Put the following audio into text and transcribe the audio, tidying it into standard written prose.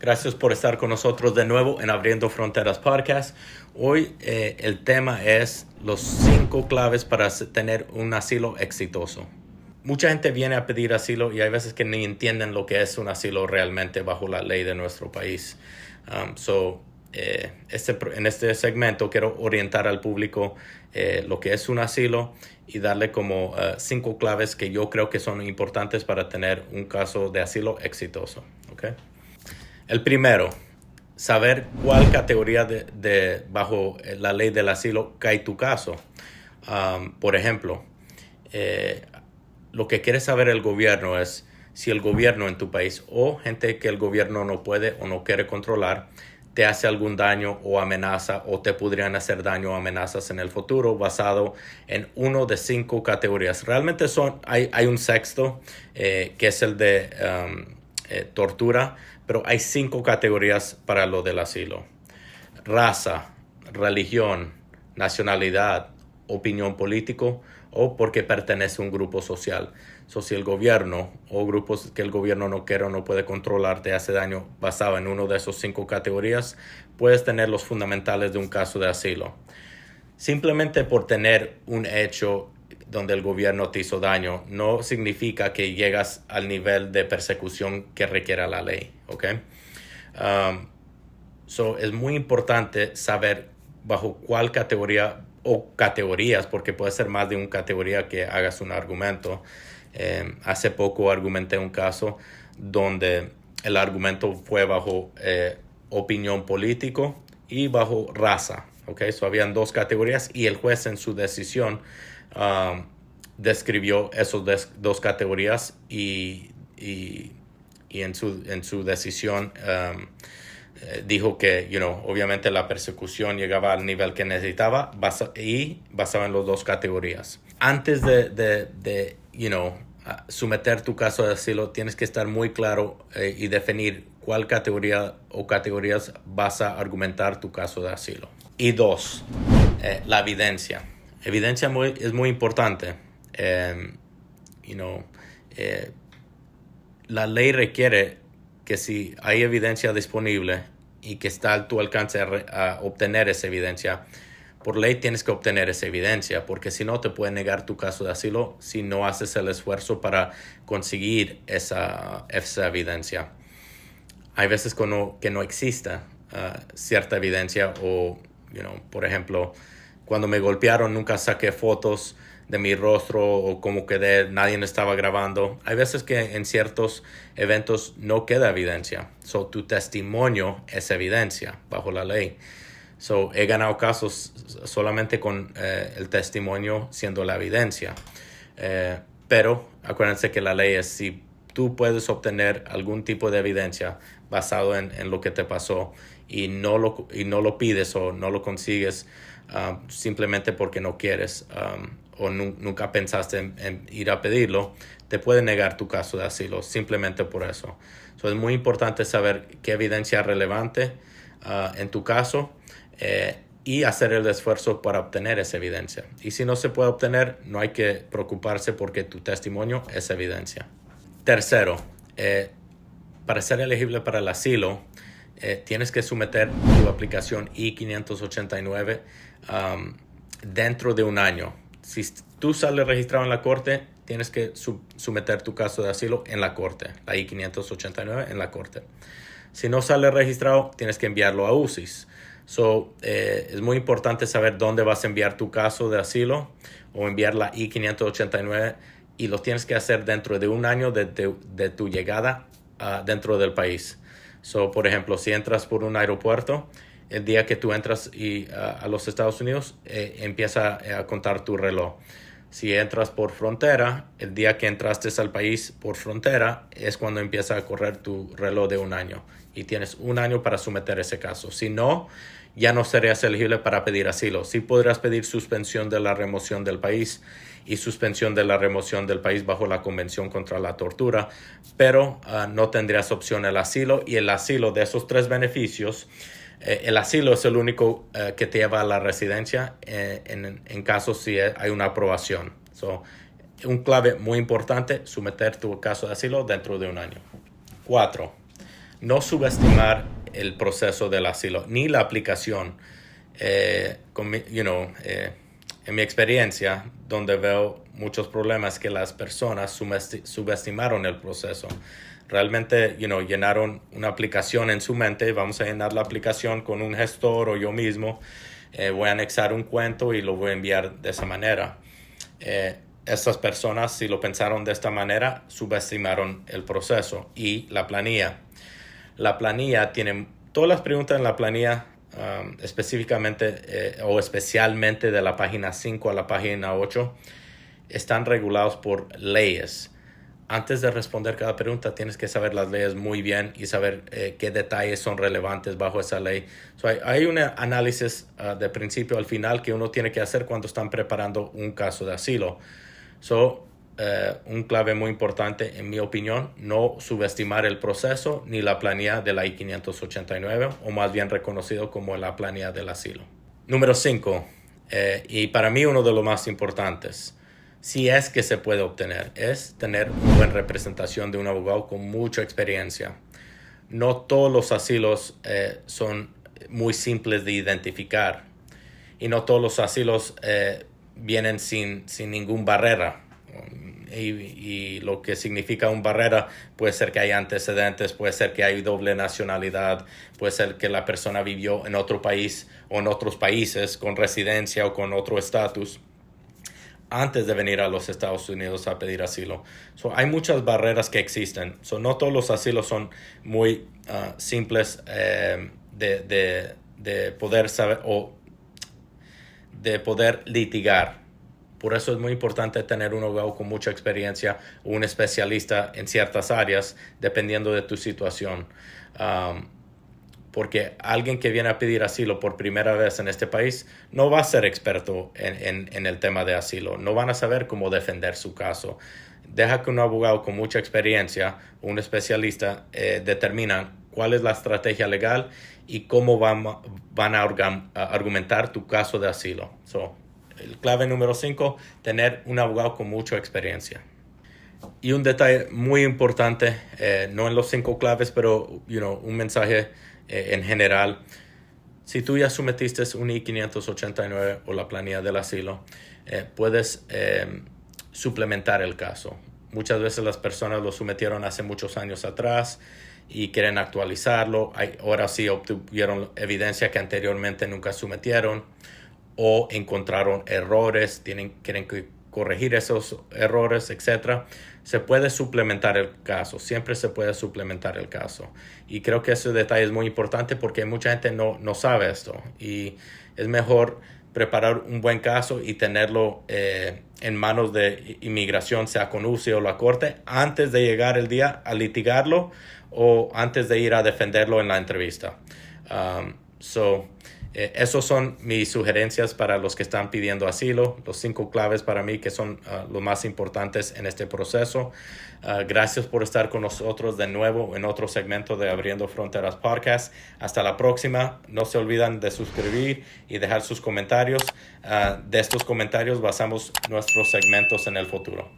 Gracias por estar con nosotros de nuevo en Abriendo Fronteras Podcast. Hoy el tema es los 5 claves para tener un asilo exitoso. Mucha gente viene a pedir asilo y hay veces que ni entienden lo que es un asilo realmente bajo la ley de nuestro país. En este segmento quiero orientar al público lo que es un asilo y darle como 5 claves que yo creo que son importantes para tener un caso de asilo exitoso. ¿Okay? El primero, saber cuál categoría bajo la ley del asilo cae tu caso. Por ejemplo, lo que quiere saber el gobierno es si el gobierno en tu país o gente que el gobierno no puede o no quiere controlar te hace algún daño o amenaza o te podrían hacer daño o amenazas en el futuro basado en uno de 5 categorías. Realmente hay un sexto que es el de tortura, pero hay 5 categorías para lo del asilo: raza, religión, nacionalidad, opinión político o porque pertenece a un grupo social. Si el gobierno o grupos que el gobierno no quiere o no puede controlar te hace daño basado en uno de esos 5 categorías, puedes tener los fundamentales de un caso de asilo. Simplemente por tener un hecho donde el gobierno te hizo daño no significa que llegas al nivel de persecución que requiera la ley. ¿Okay? Es muy importante saber bajo cuál categoría o categorías, porque puede ser más de una categoría que hagas un argumento. Hace poco argumenté un caso donde el argumento fue bajo opinión político y bajo raza. Okay? Habían 2 categorías y el juez en su decisión describió esas 2 categorías y en su decisión dijo que, obviamente la persecución llegaba al nivel que necesitaba basado en las 2 categorías. Antes de someter tu caso de asilo, tienes que estar muy claro y definir cuál categoría o categorías vas a argumentar tu caso de asilo. Y 2, la evidencia. Evidencia es muy importante. La ley requiere que si hay evidencia disponible y que está a tu alcance a obtener esa evidencia, por ley tienes que obtener esa evidencia, porque si no te pueden negar tu caso de asilo si no haces el esfuerzo para conseguir esa evidencia. Hay veces que no exista cierta evidencia o, por ejemplo, cuando me golpearon nunca saqué fotos de mi rostro o cómo quedé, nadie estaba grabando. Hay veces que en ciertos eventos no queda evidencia. Tu testimonio es evidencia bajo la ley. He ganado casos solamente con el testimonio siendo la evidencia. Pero acuérdense que la ley es si tú puedes obtener algún tipo de evidencia basado en lo que te pasó y no lo pides o no lo consigues simplemente porque no quieres o nunca pensaste en ir a pedirlo, te puede negar tu caso de asilo simplemente por eso. Es muy importante saber qué evidencia es relevante en tu caso y hacer el esfuerzo para obtener esa evidencia. Y si no se puede obtener, no hay que preocuparse porque tu testimonio es evidencia. Tercero, para ser elegible para el asilo, tienes que someter tu aplicación I-589 dentro de un año. Si tú sales registrado en la corte, tienes que someter tu caso de asilo en la corte, la I-589 en la corte. Si no sale registrado, tienes que enviarlo a UCIS. Es muy importante saber dónde vas a enviar tu caso de asilo o enviar la I-589 y lo tienes que hacer dentro de un año de tu llegada dentro del país. Por ejemplo, si entras por un aeropuerto, el día que tú entras a los Estados Unidos, empieza a contar tu reloj. Si entras por frontera, el día que entraste al país por frontera es cuando empieza a correr tu reloj de un año. Y tienes un año para someter ese caso. Si no, ya no serías elegible para pedir asilo. Sí podrás pedir suspensión de la remoción del país y suspensión de la remoción del país bajo la Convención contra la Tortura, pero no tendrías opción al asilo. Y el asilo, de esos 3 beneficios, el asilo es el único que te lleva a la residencia en caso si hay una aprobación. Un clave muy importante, someter tu caso de asilo dentro de un año. 4. No subestimar el proceso del asilo, ni la aplicación. En mi experiencia, donde veo muchos problemas que las personas subestimaron el proceso. Realmente, llenaron una aplicación en su mente. Vamos a llenar la aplicación con un gestor o yo mismo. Voy a anexar un cuento y lo voy a enviar de esa manera. Estas personas, si lo pensaron de esta manera, subestimaron el proceso y la planilla. La planilla tiene todas las preguntas en la planilla, específicamente o especialmente de la página 5 a la página 8, están regulados por leyes. Antes de responder cada pregunta, tienes que saber las leyes muy bien y saber qué detalles son relevantes bajo esa ley. Hay un análisis de principio al final que uno tiene que hacer cuando están preparando un caso de asilo. Un clave muy importante, en mi opinión, no subestimar el proceso ni la planilla de la I-589, o más bien reconocido como la planilla del asilo. Número 5, y para mí uno de los más importantes, si es que se puede obtener, es tener una buena representación de un abogado con mucha experiencia. No todos los asilos son muy simples de identificar y no todos los asilos vienen sin ninguna barrera. Y lo que significa una barrera puede ser que hay antecedentes, puede ser que hay doble nacionalidad, puede ser que la persona vivió en otro país o en otros países con residencia o con otro estatus antes de venir a los Estados Unidos a pedir asilo. Hay muchas barreras que existen. No todos los asilos son muy simples de poder saber o de poder litigar. Por eso es muy importante tener un abogado con mucha experiencia o un especialista en ciertas áreas, dependiendo de tu situación. Porque alguien que viene a pedir asilo por primera vez en este país no va a ser experto en el tema de asilo. No van a saber cómo defender su caso. Deja que un abogado con mucha experiencia, un especialista, determina cuál es la estrategia legal y cómo van a argumentar tu caso de asilo. El clave número 5, tener un abogado con mucha experiencia. Y un detalle muy importante, no en los 5 claves, pero un mensaje en general. Si tú ya sometiste un I-589 o la planilla del asilo, puedes suplementar el caso. Muchas veces las personas lo sometieron hace muchos años atrás y quieren actualizarlo. Ahora sí obtuvieron evidencia que anteriormente nunca sometieron, o encontraron errores, quieren corregir esos errores, etc. Se puede suplementar el caso, siempre se puede suplementar el caso. Y creo que ese detalle es muy importante porque mucha gente no sabe esto. Y es mejor preparar un buen caso y tenerlo en manos de inmigración, sea con UCI o la corte, antes de llegar el día a litigarlo o antes de ir a defenderlo en la entrevista. Esas son mis sugerencias para los que están pidiendo asilo, los 5 claves para mí que son los más importantes en este proceso. Gracias por estar con nosotros de nuevo en otro segmento de Abriendo Fronteras Podcast. Hasta la próxima. No se olviden de suscribir y dejar sus comentarios. De estos comentarios basamos nuestros segmentos en el futuro.